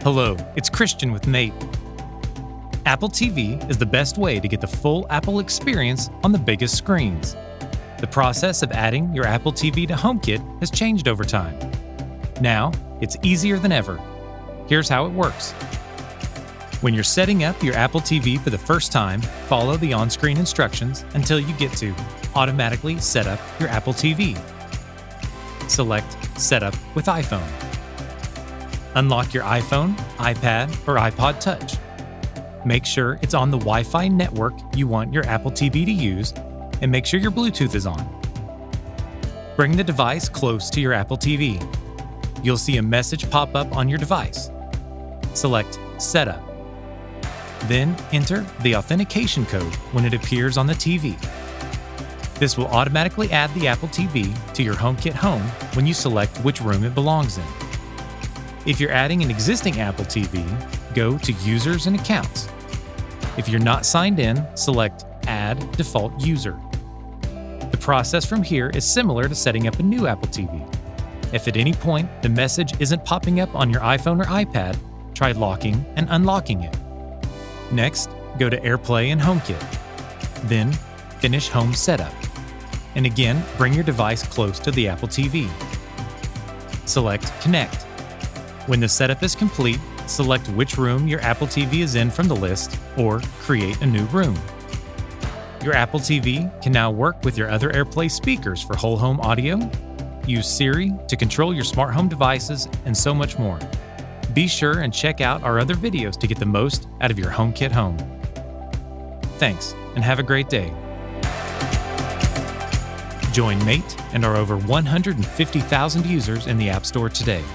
Hello, it's Christian with Mate. Apple TV is the best way to get the full Apple experience on the biggest screens. The process of adding your Apple TV to HomeKit has changed over time. Now, it's easier than ever. Here's how it works. When you're setting up your Apple TV for the first time, follow the on-screen instructions until you get to Automatically Set Up Your Apple TV. Select Set Up with iPhone. Unlock your iPhone, iPad, or iPod Touch. Make sure it's on the Wi-Fi network you want your Apple TV to use, and make sure your Bluetooth is on. Bring the device close to your Apple TV. You'll see a message pop up on your device. Select Setup. Then enter the authentication code when it appears on the TV. This will automatically add the Apple TV to your HomeKit home when you select which room it belongs in. If you're adding an existing Apple TV, go to Users and Accounts. If you're not signed in, select Add Default User. The process from here is similar to setting up a new Apple TV. If at any point the message isn't popping up on your iPhone or iPad, try locking and unlocking it. Next, go to AirPlay and HomeKit. Then, finish Home Setup. And again, bring your device close to the Apple TV. Select Connect. When the setup is complete, select which room your Apple TV is in from the list or create a new room. Your Apple TV can now work with your other AirPlay speakers for whole home audio, use Siri to control your smart home devices, and so much more. Be sure and check out our other videos to get the most out of your HomeKit home. Thanks, and have a great day. Join Mate and our over 150,000 users in the App Store today.